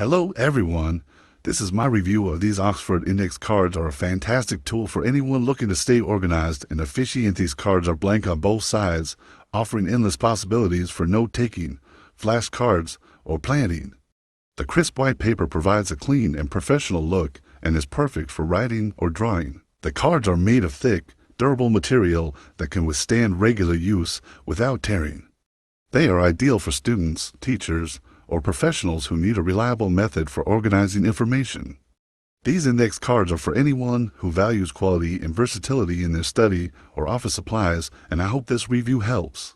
Hello everyone, this is my review of these Oxford Index cards are a fantastic tool for anyone looking to stay organized and efficient. These cards are blank on both sides, offering endless possibilities for note-taking, flashcards, or planning. The crisp white paper provides a clean and professional look and is perfect for writing or drawing. The cards are made of thick, durable material that can withstand regular use without tearing. They are ideal for students, teachers, or professionals who need a reliable method for organizing information. These index cards are for anyone who values quality and versatility in their study or office supplies, and I hope this review helps.